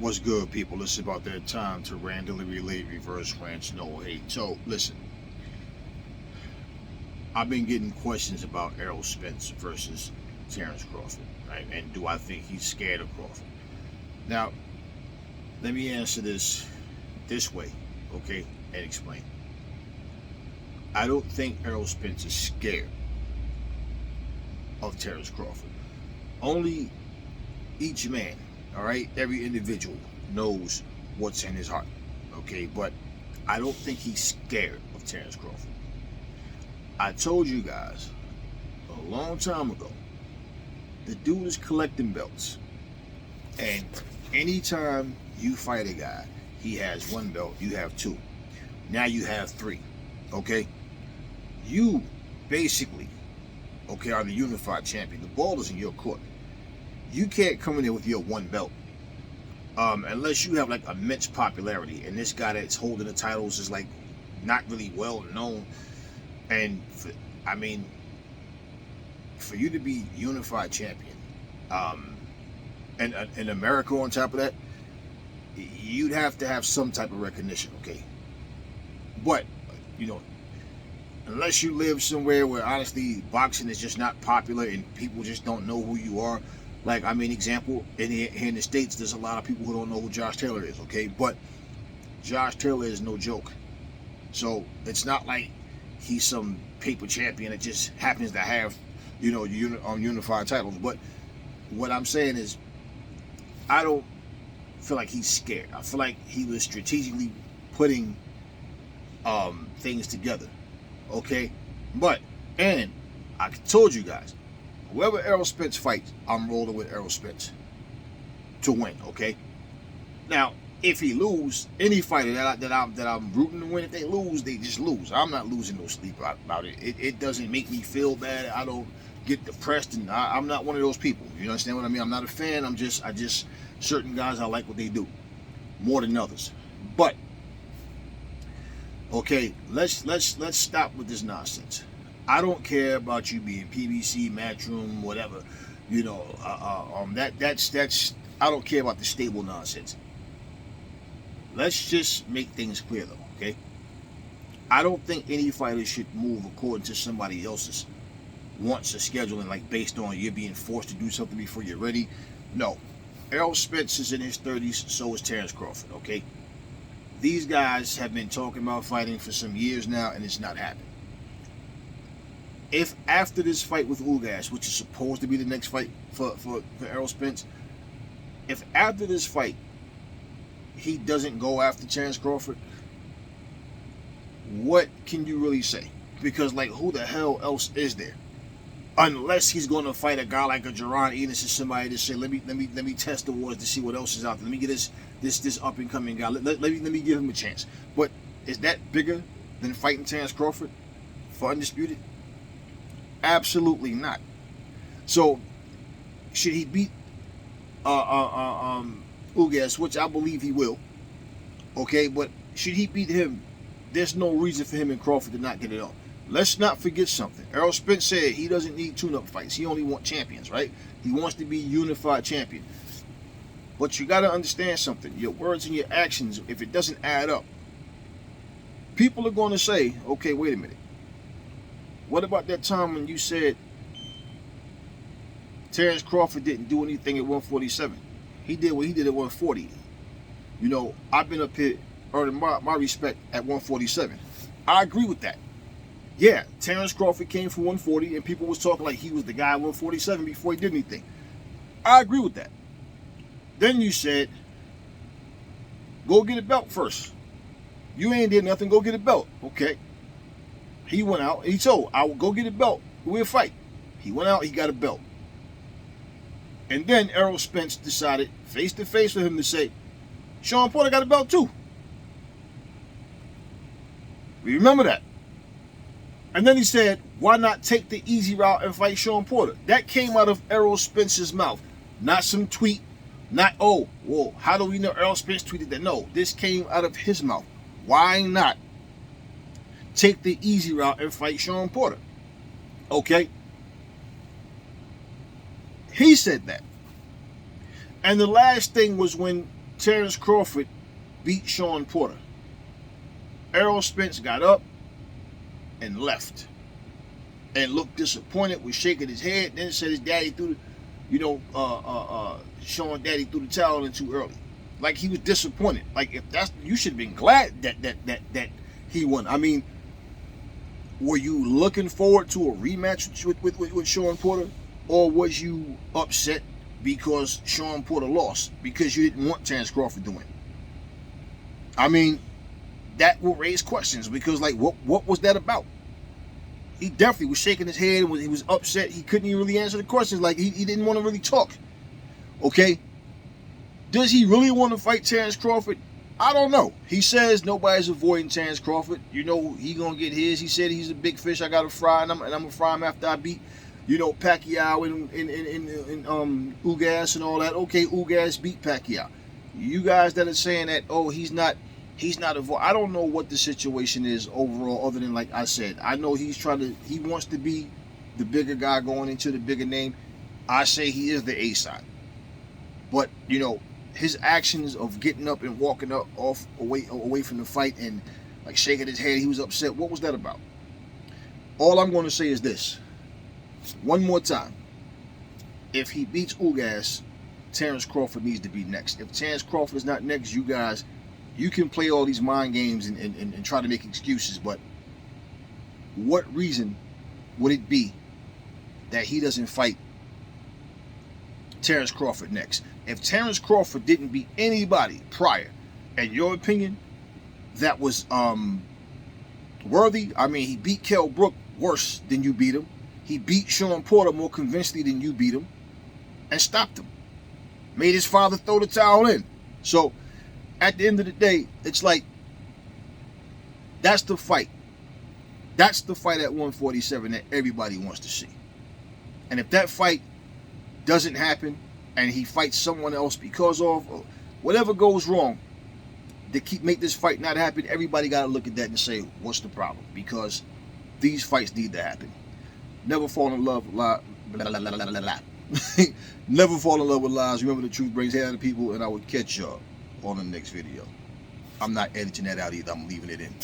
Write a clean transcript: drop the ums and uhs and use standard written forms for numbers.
What's good, people? It's about that time to randomly relay reverse rants, no hate. So, listen, I've been getting questions about Errol Spence versus Terrence Crawford, right? And do I think he's scared of Crawford? Now, let me answer this way, okay, and explain. I don't think Errol Spence is scared of Terrence Crawford. Only each man, all right, every individual knows what's in his heart, okay? But I don't think he's scared of Terrence Crawford. I told you guys a long time ago, the dude is collecting belts. And anytime you fight a guy, he has one belt, you have two. Now you have three, okay? You basically, okay, are the unified champion. The ball is in your court. You can't come in there with your one belt. Unless you have like immense popularity, and this guy that's holding the titles is like not really well known. And for you to be unified champion, and in America on top of that, you'd have to have some type of recognition, okay? But unless you live somewhere where honestly boxing is just not popular and people just don't know who you are. Like, example, here in the States, there's a lot of people who don't know who Josh Taylor is, okay? But Josh Taylor is no joke. So it's not like he's some paper champion that just happens to have, unified titles. But what I'm saying is, I don't feel like he's scared. I feel like he was strategically putting things together, okay? And I told you guys, whoever Errol Spence fights, I'm rolling with Errol Spence to win, okay? Now, if he lose, any fighter that I'm rooting to win, if they lose, they just lose. I'm not losing no sleep about it. It doesn't make me feel bad. I don't get depressed, and I'm not one of those people. You understand what I mean? I'm not a fan. I just certain guys, I like what they do more than others. But okay, let's stop with this nonsense. I don't care about you being PBC, Matchroom, whatever. That's I don't care about the stable nonsense. Let's just make things clear though, okay? I don't think any fighter should move according to somebody else's wants or scheduling, like based on you being forced to do something before you're ready. No. Errol Spence is in his 30s, so is Terrence Crawford, okay? These guys have been talking about fighting for some years now, and it's not happening. If after this fight with Ugas, which is supposed to be the next fight for Errol Spence, if after this fight he doesn't go after Terrence Crawford, what can you really say? Because who the hell else is there? Unless he's going to fight a guy like a Jaron Enos or somebody to say, let me test the waters to see what else is out there. Let me get this up and coming guy. Let me give him a chance. But is that bigger than fighting Terrence Crawford for undisputed? Absolutely not. So should he beat Ugas, which I believe he will, okay? But should he beat him, there's no reason for him and Crawford to not get it on. Let's not forget something. Errol Spence said he doesn't need tune-up fights. He only wants champions, right? He wants to be unified champion. But you got to understand something. Your words and your actions, if it doesn't add up, people are going to say, okay, wait a minute. What about that time when you said Terrence Crawford didn't do anything at 147? He did what he did at 140. I've been up here earning my respect at 147. I agree with that. Yeah, Terrence Crawford came from 140, and people was talking like he was the guy at 147 before he did anything. I agree with that. Then you said, go get a belt first. You ain't did nothing, go get a belt. Okay. He went out, and he told, I will go get a belt. We'll fight. He went out, he got a belt. And then Errol Spence decided, face to face with him, to say, Sean Porter got a belt too. We remember that. And then he said, why not take the easy route and fight Sean Porter? That came out of Errol Spence's mouth. Not some tweet. Not, how do we know Errol Spence tweeted that? No, this came out of his mouth. Why not take the easy route and fight Sean Porter? Okay? He said that. And the last thing was when Terrence Crawford beat Sean Porter. Errol Spence got up and left and looked disappointed, was shaking his head, then said his daddy threw the, Sean daddy threw the towel in too early. Like, he was disappointed. Like, if that's, you should have been glad that he won. I mean, were you looking forward to a rematch with Sean Porter, or was you upset because Sean Porter lost because you didn't want Terrence Crawford to win? I mean, that will raise questions, because, like, what was that about? He definitely was shaking his head and he was upset. He couldn't even really answer the questions. Like, he didn't want to really talk. Okay? Does he really want to fight Terrence Crawford? I don't know. He says nobody's avoiding Terrence Crawford. You know, he gonna get his. He said he's a big fish I gotta fry, and I'm gonna fry him after I beat, Pacquiao and Ugas and all that. Okay, Ugas beat Pacquiao. You guys that are saying that, oh, he's not avoiding. I don't know what the situation is overall, other than, like I said, I know he wants to be the bigger guy going into the bigger name. I say he is the A side, but his actions of getting up and walking away from the fight and like shaking his head, he was upset. What was that about? All I'm going to say is this, one more time: if he beats Ugas, Terrence Crawford needs to be next. If Terrence Crawford is not next, you guys, you can play all these mind games and try to make excuses, but what reason would it be that he doesn't fight Terrence Crawford next? If Terrence Crawford didn't beat anybody prior, in your opinion, that was worthy. I mean, he beat Kell Brook worse than you beat him. He beat Sean Porter more convincingly than you beat him, and stopped him. Made his father throw the towel in. So, at the end of the day, it's like, that's the fight. That's the fight at 147 that everybody wants to see. And if that fight doesn't happen, and he fights someone else because of whatever goes wrong to make this fight not happen, everybody got to look at that and say, what's the problem? Because these fights need to happen. Never fall in love with lies. Never fall in love with lies. Remember, the truth brings hate out of people, and I will catch y'all on the next video. I'm not editing that out either. I'm leaving it in.